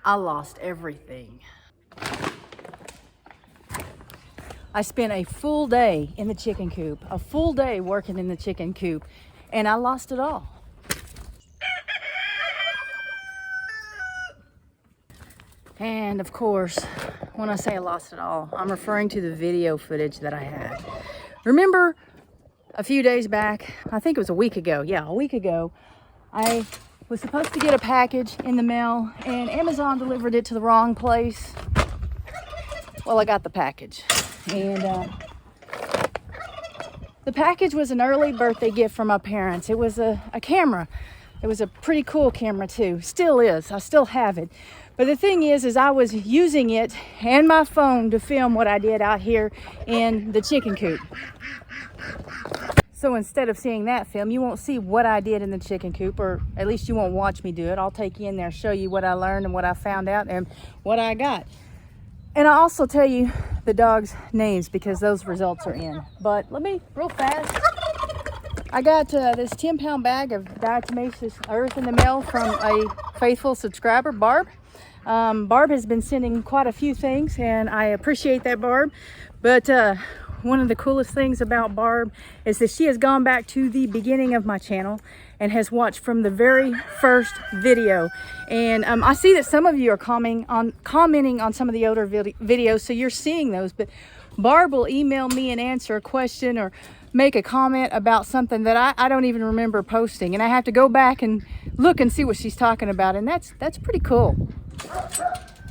I lost everything. I spent a full day in the chicken coop, a full day working in the chicken coop, and I lost it all. And of course, when I say I lost it all, I'm referring to the video footage that I had. Remember a few days back, I think it was a week ago, yeah, a week ago, I was supposed to get a package in the mail and Amazon delivered it to the wrong place. Well, I got the package, and the package was an early birthday gift from my parents. It was a camera. It was a pretty cool camera too. Still is. I still have it. But the thing is I was using it and my phone to film what I did out here in the chicken coop. So instead of seeing that film, you won't see what I did in the chicken coop, or at least you won't watch me do it. I'll take you in there, show you what I learned and what I found out and what I got. And I'll also tell you the dogs' names because those results are in. But let me, real fast, I got this 10-pound bag of diatomaceous earth in the mail from a faithful subscriber, Barb. Barb has been sending quite a few things, and I appreciate that, Barb. But one of the coolest things about Barb is that she has gone back to the beginning of my channel and has watched from the very first video. And I see that some of you are commenting on some of the older videos, so you're seeing those. But Barb will email me and answer a question or make a comment about something that I don't even remember posting, and I have to go back and look and see what she's talking about, and that's pretty cool.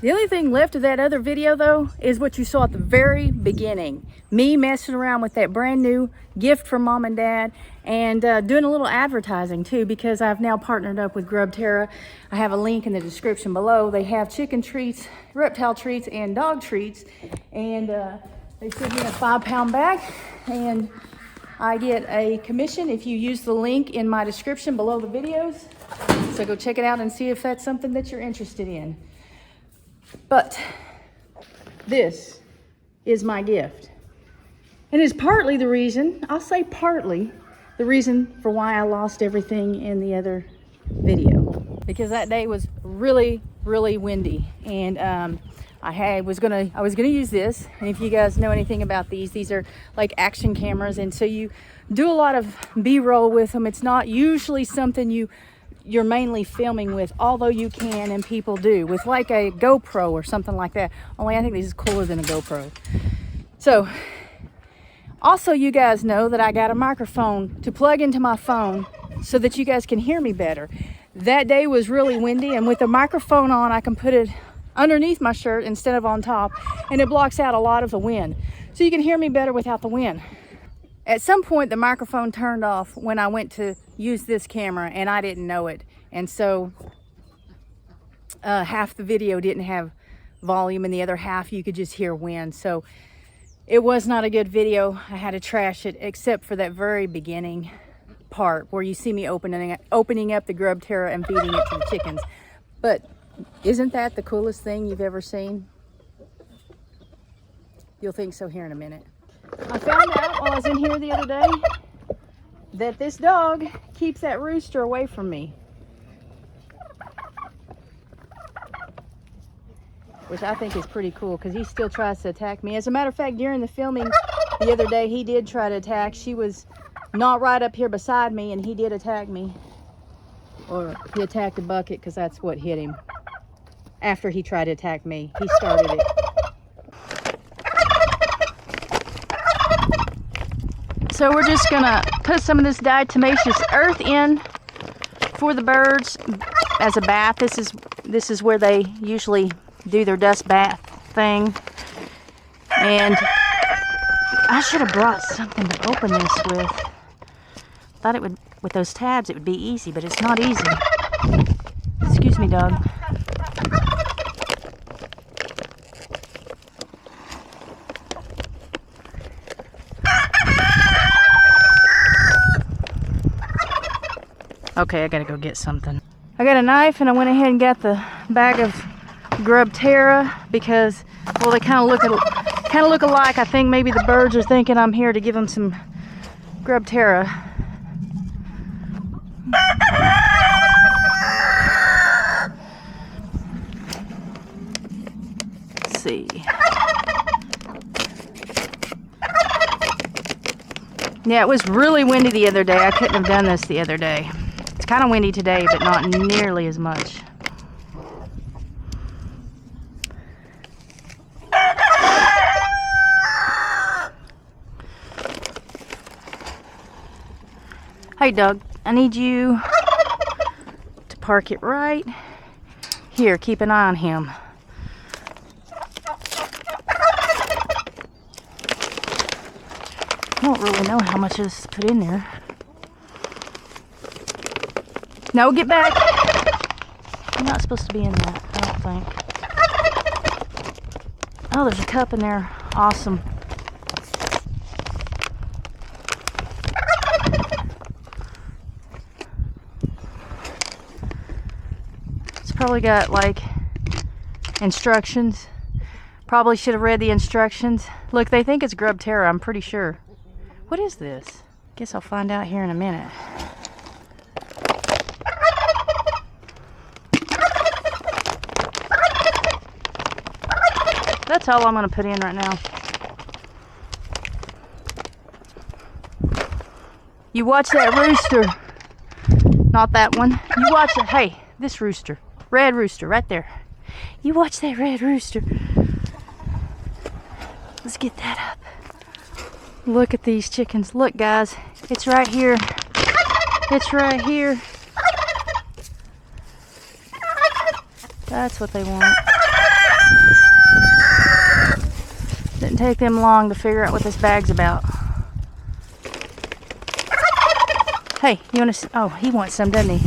The only thing left of that other video, though, is what you saw at the very beginning. Me messing around with that brand new gift from Mom and Dad, and doing a little advertising too, because I've now partnered up with Grub Terra. I have a link in the description below. They have chicken treats, reptile treats, and dog treats, and they send me a 5-pound bag, and I get a commission if you use the link in my description below the videos. So go check it out and see if that's something that you're interested in. But this is my gift. And it's partly the reason, I'll say partly, the reason for why I lost everything in the other video. Because that day was really, really windy. And I was gonna use this. And if you guys know anything about these are like action cameras. And so you do a lot of B-roll with them. It's not usually something you're mainly filming with, although you can and people do, with like a GoPro or something like that. Only I think this is cooler than a GoPro. So also, you guys know that I got a microphone to plug into my phone so that you guys can hear me better. That day was really windy, and with the microphone on, I can put it underneath my shirt instead of on top, and it blocks out a lot of the wind. So you can hear me better without the wind. At some point, the microphone turned off when I went to use this camera, and I didn't know it. And so half the video didn't have volume, and the other half you could just hear wind. So it was not a good video. I had to trash it, except for that very beginning part where you see me opening up the Grub Terra and feeding it to the chickens. But isn't that the coolest thing you've ever seen? You'll think so here in a minute. I found out while I was in here the other day that this dog keeps that rooster away from me, which I think is pretty cool because he still tries to attack me. As a matter of fact, during the filming the other day, he did try to attack. She was not right up here beside me, and he did attack me. Or he attacked the bucket because that's what hit him. After he tried to attack me, he started it. So we're just gonna put some of this diatomaceous earth in for the birds as a bath. This is where they usually do their dust bath thing. And I should have brought something to open this with. Thought it would, with those tabs, it would be easy, but it's not easy. Excuse me, dog. Okay, I gotta go get something. I got a knife, and I went ahead and got the bag of Grub Terra because, well, they kind of look alike. I think maybe the birds are thinking I'm here to give them some Grub Terra. Let's see. Yeah, it was really windy the other day. I couldn't have done this the other day. It's kind of windy today, but not nearly as much. Hey, Doug, I need you to park it right here. Keep an eye on him. I don't really know how much is put in there. No, get back. You're not supposed to be in that, I don't think. Oh, there's a cup in there. Awesome. It's probably got like instructions. Probably should have read the instructions. Look, they think it's Grub Terra, I'm pretty sure. What is this? Guess I'll find out here in a minute. That's all I'm going to put in right now. You watch that rooster. Not that one. You watch it. Hey, this rooster. Red rooster right there. You watch that red rooster. Let's get that up. Look at these chickens. Look, guys. It's right here. It's right here. That's what they want. Didn't take them long to figure out what this bag's about. Hey, you want to? Oh, he wants some, doesn't he?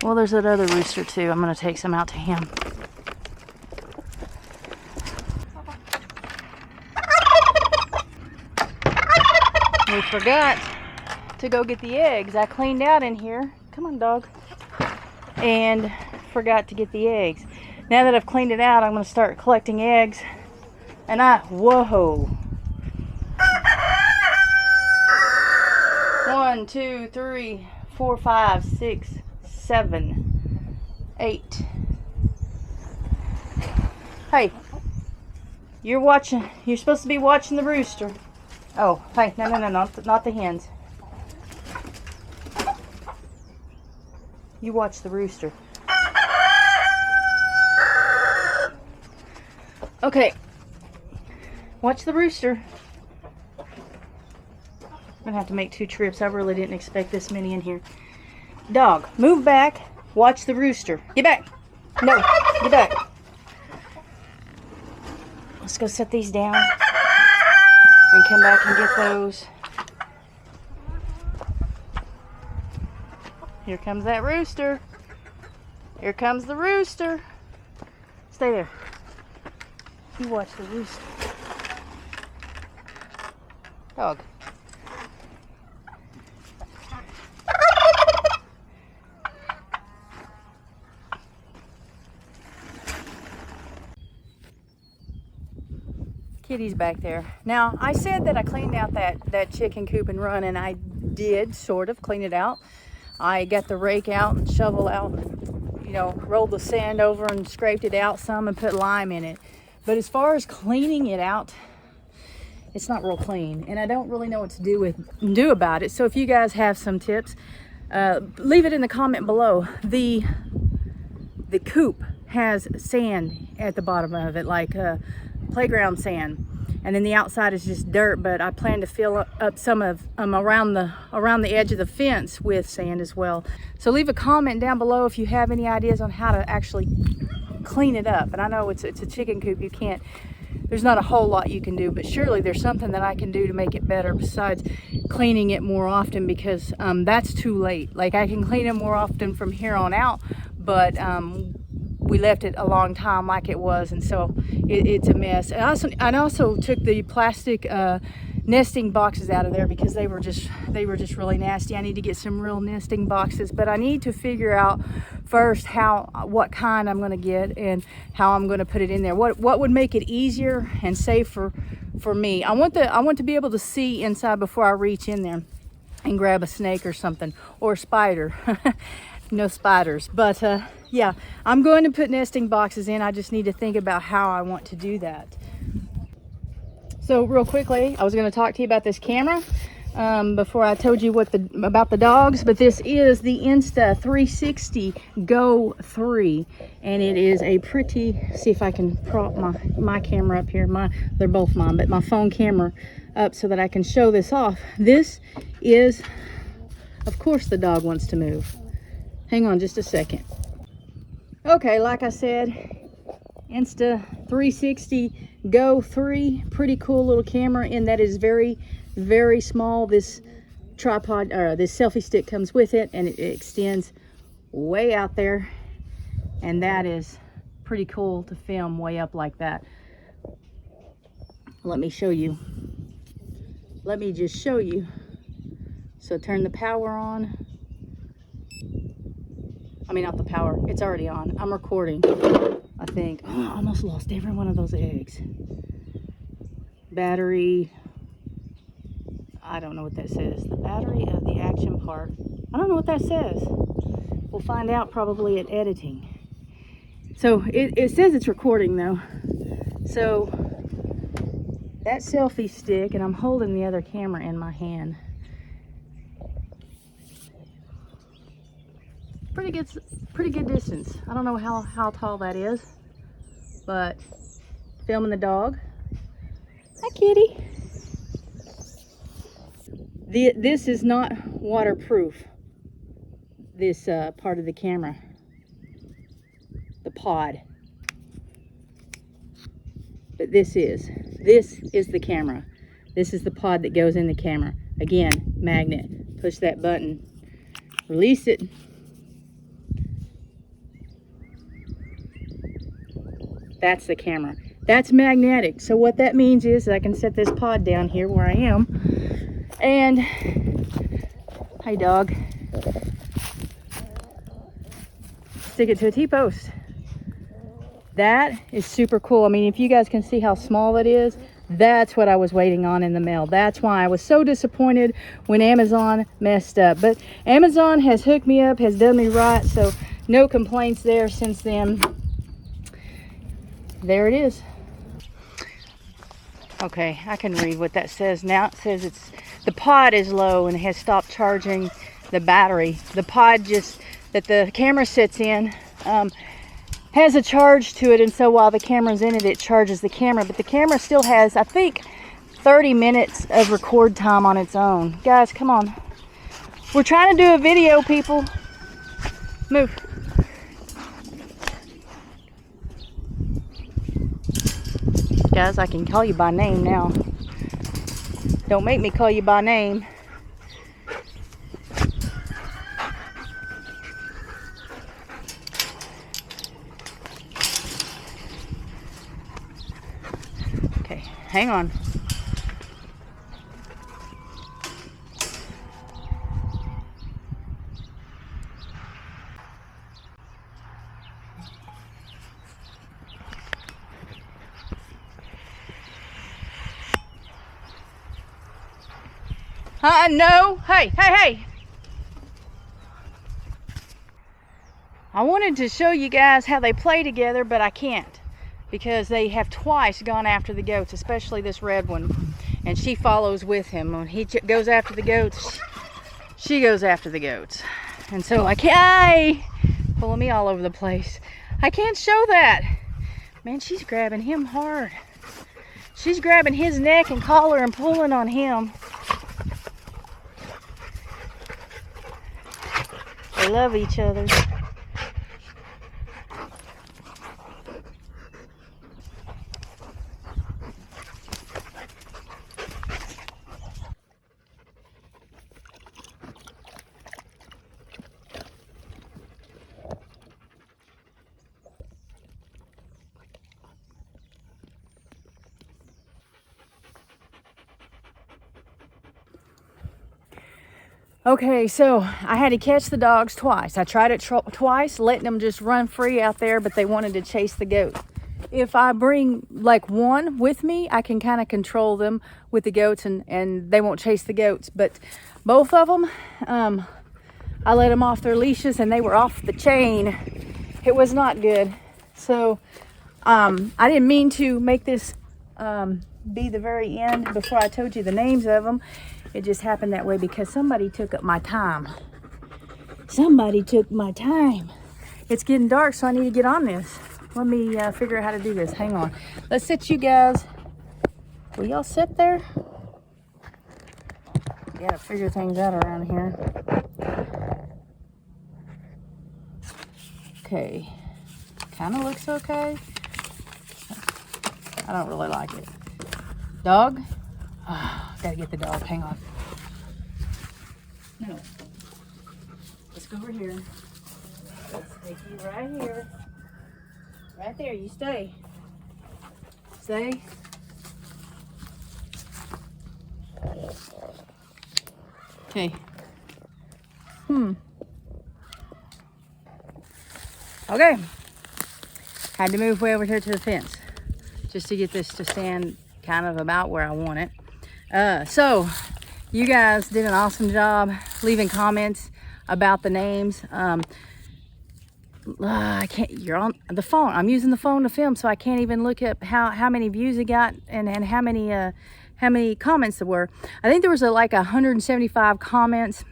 Well, there's that other rooster too. I'm going to take some out to him. We forgot to go get the eggs. I cleaned out in here. Come on, dog. And forgot to get the eggs. Now that I've cleaned it out, I'm going to start collecting eggs. And whoa. 1, 2, 3, 4, 5, 6, 7, 8. Hey, you're supposed to be watching the rooster. Oh, hey, no, not the hens. You watch the rooster. Okay, watch the rooster. I'm gonna have to make 2 trips. I really didn't expect this many in here. Dog, move back. Watch the rooster. Get back. No, get back. Let's go set these down and come back and get those. Here comes that rooster. Here comes the rooster. Stay there. You watch the rooster. Dog. Kitty's back there. Now, I said that I cleaned out that chicken coop and run, and I did sort of clean it out. I got the rake out and shovel out, you know, rolled the sand over and scraped it out some and put lime in it. But as far as cleaning it out, it's not real clean, and I don't really know what to do about it. So if you guys have some tips, leave it in the comment below. The coop has sand at the bottom of it, like playground sand, and then the outside is just dirt, but I plan to fill up some of around the edge of the fence with sand as well. So leave a comment down below if you have any ideas on how to actually clean it up. And I know it's a chicken coop, there's not a whole lot you can do, but surely there's something that I can do to make it better besides cleaning it more often, because that's too late. Like, I can clean it more often from here on out, but we left it a long time like it was, and so it's a mess. And I also took the plastic nesting boxes out of there because they were just really nasty. I need to get some real nesting boxes, but I need to figure out first what kind I'm going to get and how I'm going to put it in there. What would make it easier and safer for me. I want to be able to see inside before I reach in there and grab a snake or something, or a spider. No spiders, but yeah, I'm going to put nesting boxes in. I just need to think about how I want to do that. So real quickly, I was going to talk to you about this camera before I told you about the dogs, but this is the Insta360 Go 3, and it is a pretty, see if I can prop my camera up here. They're both mine, but my phone camera up so that I can show this off. This is, of course the dog wants to move. Hang on just a second. Okay, like I said, Insta360 Go 3, pretty cool little camera, and that is very, very small. This tripod, or this selfie stick comes with it, and it extends way out there, and that is pretty cool to film way up like that. Let me show you. Let me just show you. So turn the power on. I mean, not the power, it's already on. I'm recording, I think. Oh, I almost lost every one of those eggs. Battery, I don't know what that says. The battery of the action part. I don't know what that says. We'll find out probably at editing. So it says it's recording though. So that selfie stick, and I'm holding the other camera in my hand. Pretty good distance. I don't know how tall that is, but filming the dog. Hi, kitty. This is not waterproof. This part of the camera, the pod. But this is the camera. This is the pod that goes in the camera. Again, magnet. Push that button. Release it. That's the camera. That's magnetic. So what that means is I can set this pod down here where I am. And, hey dog. Stick it to a T-post. That is super cool. I mean, if you guys can see how small it is, that's what I was waiting on in the mail. That's why I was so disappointed when Amazon messed up. But Amazon has hooked me up, has done me right, so no complaints there since then. There it is. Okay, I can read what that says now. It says the pod is low and has stopped charging the battery. The pod that the camera sits in has a charge to it, and so while the camera's in it, it charges the camera. But the camera still has, I think, 30 minutes of record time on its own. Guys, come on. We're trying to do a video, people. Move. Guys, I can call you by name now. Don't make me call you by name. Okay, hang on. No. Hey. I wanted to show you guys how they play together, but I can't because they have twice gone after the goats, especially this red one. And she follows with him. When he goes after the goats, she goes after the goats. And so I can't, pulling me all over the place. I can't show that. Man, she's grabbing him hard. She's grabbing his neck and collar and pulling on him. They love each other. Okay, so I had to catch the dogs twice. I tried it twice, letting them just run free out there, but they wanted to chase the goat. If I bring like one with me, I can kind of control them with the goats, and they won't chase the goats. But both of them, I let them off their leashes and they were off the chain. It was not good. So I didn't mean to make this be the very end before I told you the names of them. It just happened that way because somebody took up my time. Somebody took my time. It's getting dark, so I need to get on this. Let me figure out how to do this. Hang on. Let's sit you guys. Will y'all sit there? Gotta figure things out around here. Okay. Kind of looks okay. I don't really like it. Dog? Oh, gotta get the dog. Hang on. No. Let's go over here. Let's take you right here. Right there. You stay. Stay. Okay. Okay. Had to move way over here to the fence just to get this to stand kind of about where I want it. So you guys did an awesome job leaving comments about the names. I can't, you're on the phone. I'm using the phone to film, so I can't even look up how many views it got and how many comments there were. I think there was like 175 comments,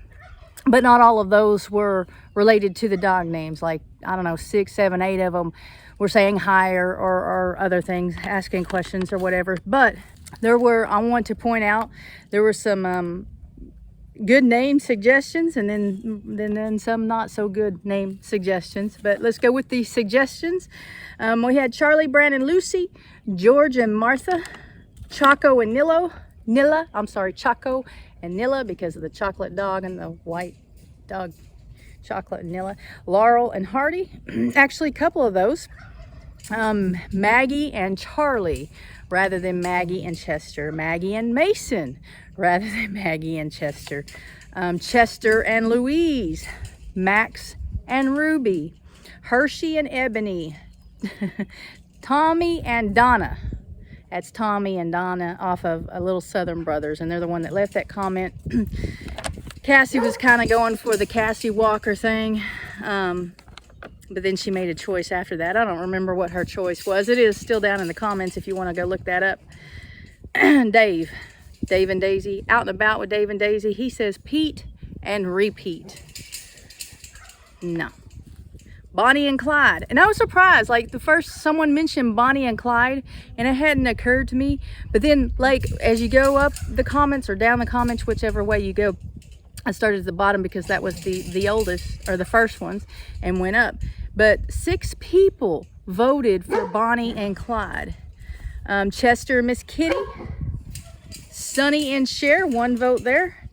but not all of those were related to the dog names. Like, I don't know, 6, 7, 8 of them were saying hi or other things, asking questions or whatever. But there were, I want to point out, there were some good name suggestions and then some not so good name suggestions. But let's go with the suggestions. We had Charlie, Brandon, Lucy, George and Martha, Chaco and Chaco and Nilla because of the chocolate dog and the white dog, Chocolate and Nilla. Laurel and Hardy, actually a couple of those. Maggie and Charlie rather than Maggie and Chester. Maggie and Mason rather than Maggie and Chester. Chester and Louise. Max and Ruby. Hershey and Ebony. Tommy and Donna. That's Tommy and Donna off of a Little Southern Brothers, and they're the one that left that comment. Cassie was kind of going for the Cassie Walker thing, but then she made a choice after that. I don't remember what her choice was. It is still down in the comments if you want to go look that up. Dave and Daisy, out and about with Dave and Daisy. He says Pete and repeat. No. Bonnie and Clyde. And I was surprised, like the first someone mentioned Bonnie and Clyde and it hadn't occurred to me. But then like as you go up the comments or down the comments, whichever way you go, I started at the bottom because that was the oldest or the first ones and went up. But 6 people voted for Bonnie and Clyde. Chester and Miss Kitty. Sonny and Cher, 1 vote there.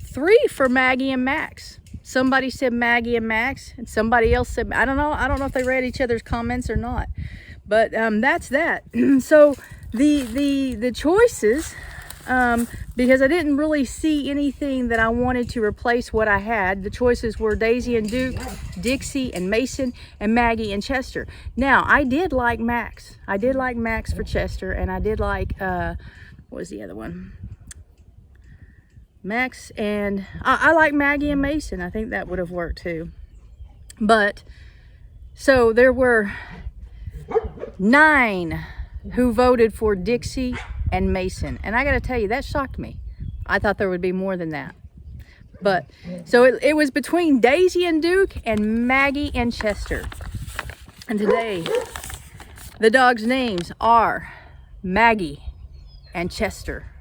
3 for Maggie and Max. Somebody said Maggie and Max, and somebody else said, I don't know if they read each other's comments or not, but that's that. So the choices, because I didn't really see anything that I wanted to replace what I had. The choices were Daisy and Duke, Dixie and Mason, and Maggie and Chester. Now I did like Max. I did like Max for Chester, and I did like what was the other one? Max, and I like Maggie and Mason. I think that would have worked too. But so there were 9 who voted for Dixie and Mason, and I gotta tell you, that shocked me. I thought there would be more than that. But so it was between Daisy and Duke and Maggie and Chester. And today the dogs' names are Maggie and Chester.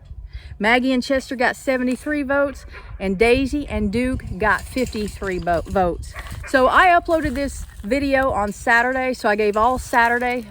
Maggie and Chester got 73 votes, and Daisy and Duke got 53 votes. So I uploaded this video on Saturday, so I gave all Saturday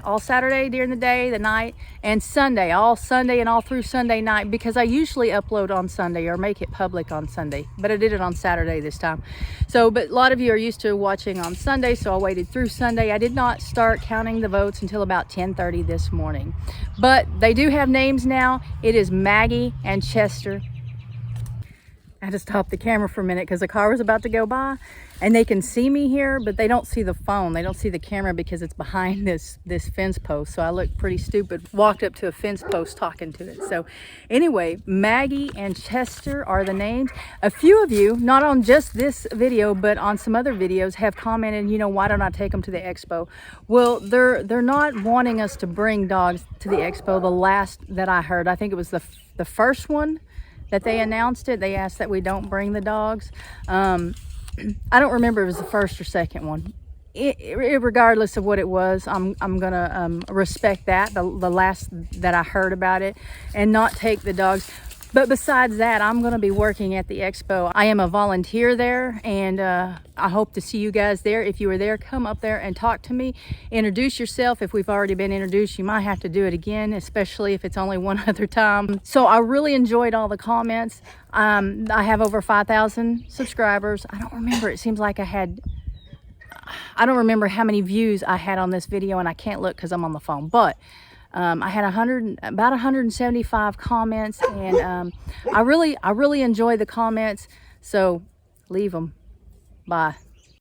during the day, the night, and Sunday, all Sunday and all through Sunday night, because I usually upload on Sunday or make it public on Sunday, but I did it on Saturday this time. So, but a lot of you are used to watching on Sunday, so I waited through Sunday. I did not start counting the votes until about 10:30 this morning, but they do have names now. It is Maggie and Chester. I had to stop the camera for a minute because the car was about to go by, and they can see me here, but they don't see the phone. They don't see the camera because it's behind this fence post. So I look pretty stupid. Walked up to a fence post talking to it. So anyway, Maggie and Chester are the names. A few of you, not on just this video, but on some other videos, have commented, you know, why don't I take them to the expo? Well, they're not wanting us to bring dogs to the expo. The last that I heard, I think it was the first one that they announced it, they asked that we don't bring the dogs. I don't remember if it was the first or second one. Regardless of what it was, I'm gonna respect that, the last that I heard about it, and not take the dogs. But besides that, I'm gonna be working at the expo. I am a volunteer there, and I hope to see you guys there. If you were there, come up there and talk to me. Introduce yourself. If we've already been introduced, you might have to do it again, especially if it's only one other time. So I really enjoyed all the comments. I have over 5,000 subscribers. I don't remember, it seems like I don't remember how many views I had on this video, and I can't look because I'm on the phone, but I had about 175 comments, and I really enjoy the comments, so leave them. Bye.